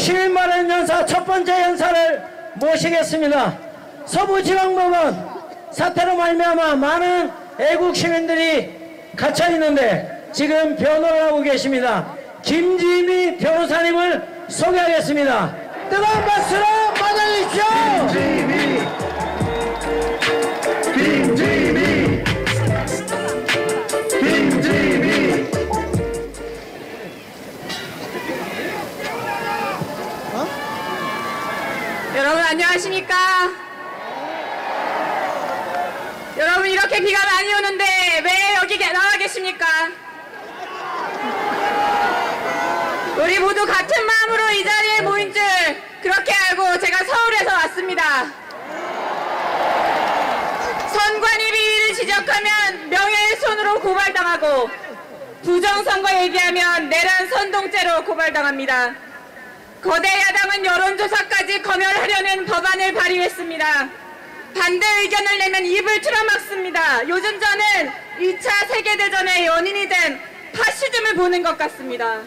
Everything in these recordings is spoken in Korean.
시민만행연사 첫 번째 연사를 모시겠습니다. 서부지방법원 사태로 말미암아 많은 애국 시민들이 갇혀 있는데 지금 변호를 하고 계십니다. 김지미 변호사님을 소개하겠습니다. 뜨거운 박수로 맞아주십시오. 김지미 여러분 안녕하십니까? 여러분 이렇게 비가 많이 오는데 왜 여기 나와 계십니까? 우리 모두 같은 마음으로 이 자리에 모인 줄 그렇게 알고 제가 서울에서 왔습니다. 선관위 비위를 지적하면 명예훼손으로 고발당하고 부정선거 얘기하면 내란 선동죄로 고발당합니다. 거대 야당은 여론조사까지 검열하려는 법안을 발의했습니다. 반대 의견을 내면 입을 틀어막습니다. 요즘 저는 2차 세계대전의 연인이 된 파시즘을 보는 것 같습니다.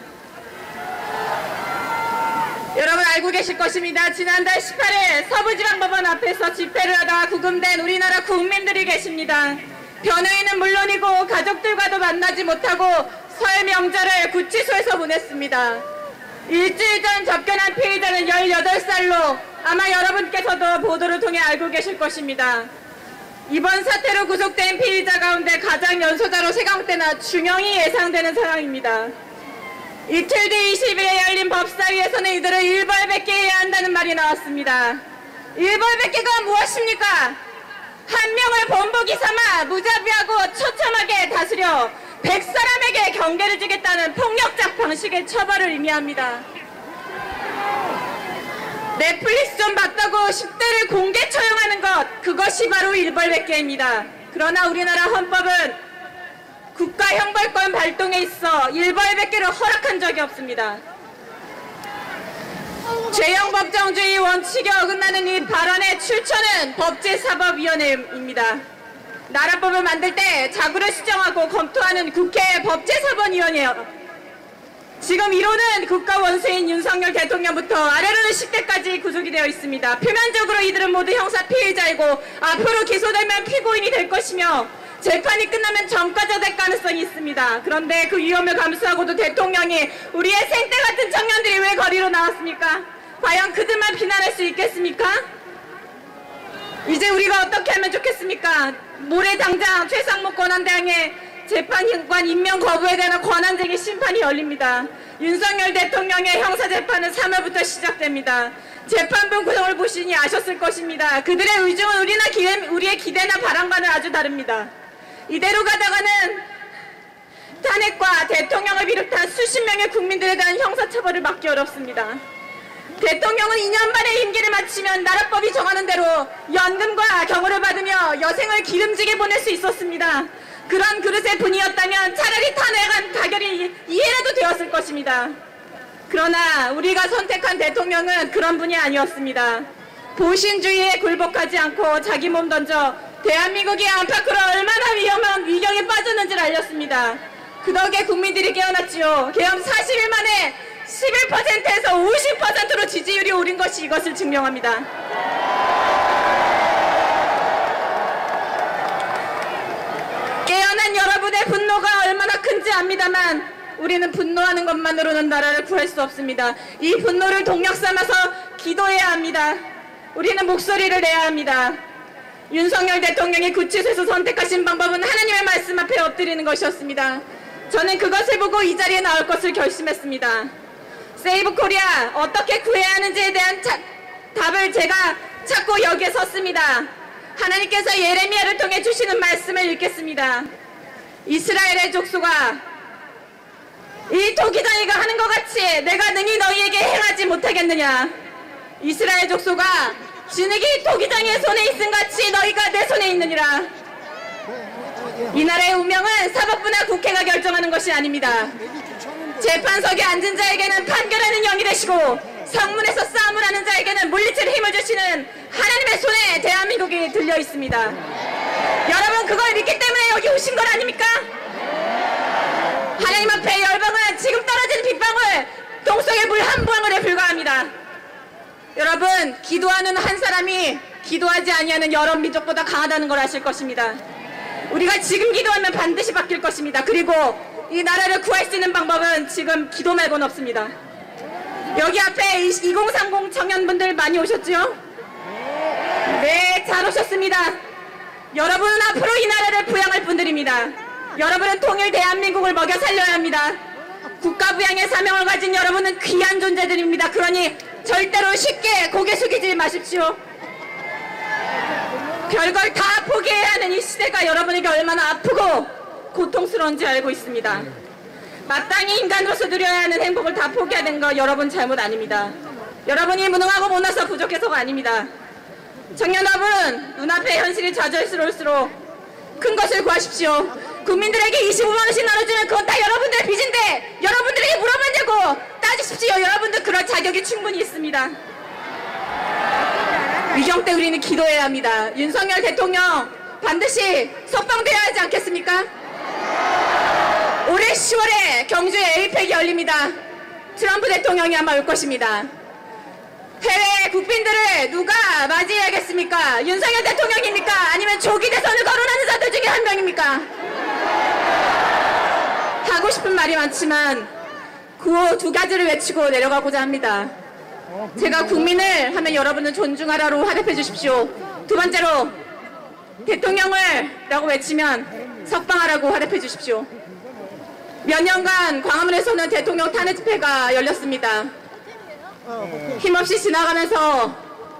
여러분 알고 계실 것입니다. 지난달 18일 서부지방법원 앞에서 집회를 하다가 구금된 우리나라 국민들이 계십니다. 변호인은 물론이고 가족들과도 만나지 못하고 설 명절을 구치소에서 보냈습니다. 일주일 전 접견한 피의자는 18살로 아마 여러분께서도 보도를 통해 알고 계실 것입니다. 이번 사태로 구속된 피의자 가운데 가장 연소자로 세강대나 중형이 예상되는 상황입니다. 이틀 뒤 20일에 열린 법사위에서는 이들을 일벌백계해야 한다는 말이 나왔습니다. 일벌백계가 무엇입니까? 한 명을 본보기 삼아 무자비하고 처참하게 다스려 100사람에게 경계를 주겠다는 폭력적 방식의 처벌을 의미합니다. 넷플릭스 좀 봤다고 10대를 공개 처형하는 것, 그것이 바로 일벌백계입니다. 그러나 우리나라 헌법은 국가형벌권 발동에 있어 일벌백계를 허락한 적이 없습니다. 죄형법정주의 원칙에 어긋나는 이 발언의 출처는 법제사법위원회입니다. 나라법을 만들 때 자구를 수정하고 검토하는 국회 법제사법위원회예요. 지금 1호는 국가원수인 윤석열 대통령부터 아래로는 10대까지 구속이 되어 있습니다. 표면적으로 이들은 모두 형사 피해자이고 앞으로 기소되면 피고인이 될 것이며 재판이 끝나면 전과자 될 가능성이 있습니다. 그런데 그 위험을 감수하고도 대통령이 우리의 생떼 같은 청년들이 왜 거리로 나왔습니까? 과연 그들만 비난할 수 있겠습니까? 이제 우리가 어떻게 하면 좋겠습니까? 모레 당장 최상목 권한대행의 재판관 임명 거부에 대한 권한쟁의 심판이 열립니다. 윤석열 대통령의 형사재판은 3월부터 시작됩니다. 재판부 구성을 보시니 아셨을 것입니다. 그들의 의중은 우리의 기대나 바람과는 아주 다릅니다. 이대로 가다가는 탄핵과 대통령을 비롯한 수십 명의 국민들에 대한 형사처벌을 막기 어렵습니다. 대통령은 2년 만에 임기를 마치면 나라법이 정하는 대로 연금과 경호를 받으며 여생을 기름지게 보낼 수 있었습니다. 그런 그릇의 분이었다면 차라리 탄핵안 가결이 이해라도 되었을 것입니다. 그러나 우리가 선택한 대통령은 그런 분이 아니었습니다. 보신주의에 굴복하지 않고 자기 몸 던져 대한민국이 안팎으로 얼마나 위험한 위경에 빠졌는지를 알렸습니다. 그 덕에 국민들이 깨어났지요. 계엄 40일 만에 11%에서 50%로 지지율이 오른 것이 이것을 증명합니다. 깨어난 여러분의 분노가 얼마나 큰지 압니다만 우리는 분노하는 것만으로는 나라를 구할 수 없습니다. 이 분노를 동력 삼아서 기도해야 합니다. 우리는 목소리를 내야 합니다. 윤석열 대통령이 구치소에서 선택하신 방법은 하나님의 말씀 앞에 엎드리는 것이었습니다. 저는 그것을 보고 이 자리에 나올 것을 결심했습니다. 세이브 코리아 어떻게 구해야 하는지에 대한 답을 제가 찾고 여기에 섰습니다. 하나님께서 예레미야를 통해 주시는 말씀을 읽겠습니다. 이스라엘의 족속아, 이 토기장이가 하는 것 같이 내가 능히 너희에게 행하지 못하겠느냐. 이스라엘 족속아, 진흙이 토기장의 손에 있음 같이 너희가 내 손에 있느니라. 이 나라의 운명은 사법부나 국회가 결정하는 것이 아닙니다. 재판석에 앉은 자에게는 판결하는 영이 되시고 성문에서 싸움을 하는 자에게는 물리칠 힘을 주시는 하나님의 손에 대한민국이 들려 있습니다. 여러분 그걸 믿기 때문에 여기 오신 건 아닙니까? 하나님 앞에 열방은 지금 떨어지는 빗방울 동성의 물 한 방울에 불과합니다. 여러분, 기도하는 한 사람이 기도하지 아니하는 여러 민족보다 강하다는 걸 아실 것입니다. 우리가 지금 기도하면 반드시 바뀔 것입니다. 그리고 이 나라를 구할 수 있는 방법은 지금 기도 말고는 없습니다. 여기 앞에 2030 청년분들 많이 오셨죠? 네, 잘 오셨습니다. 여러분은 앞으로 이 나라를 부양할 분들입니다. 여러분은 통일 대한민국을 먹여 살려야 합니다. 국가 부양의 사명을 가진 여러분은 귀한 존재들입니다. 그러니 절대로 쉽게 고개 숙이지 마십시오. 별걸 다 포기해야 하는 이 시대가 여러분에게 얼마나 아프고 고통스러운지 알고 있습니다. 마땅히 인간으로서 누려야 하는 행복을 다 포기하는 거 여러분 잘못 아닙니다. 여러분이 무능하고 못나서 부족해서가 아닙니다. 청년 여러분, 눈앞의 현실이 좌절스러울수록 큰 것을 구하십시오. 국민들에게 25만 원씩 나눠주면 그건 다 여러분들의 빚인데 여러분들에게 물어봤냐고 따지십시오. 여러분들 그럴 자격이 충분히 있습니다. 위경 때 우리는 기도해야 합니다. 윤석열 대통령 반드시 석방돼야 하지 않겠습니까? 올해 10월에 경주에 에이펙이 열립니다. 트럼프 대통령이 아마 올 것입니다. 해외 국빈들을 누가 맞이해야겠습니까? 윤석열 대통령입니까? 아니면 조기 대선을 거론하는 자들 중에 한 명입니까? 하고 싶은 말이 많지만 구호 두 가지를 외치고 내려가고자 합니다. 제가 국민을 하면 여러분은 존중하라로 화답해 주십시오. 두 번째로 대통령을 라고 외치면 석방하라고 화답해 주십시오. 몇 년간 광화문에서는 대통령 탄핵 집회가 열렸습니다. 힘없이 지나가면서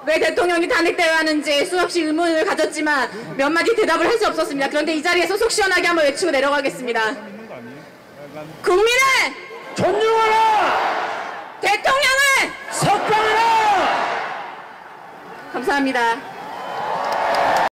왜 대통령이 탄핵되어야 하는지 수없이 의문을 가졌지만 몇 마디 대답을 할 수 없었습니다. 그런데 이 자리에서 속 시원하게 한번 외치고 내려가겠습니다. 국민을 존중하라! 대통령을 석방하라! 감사합니다.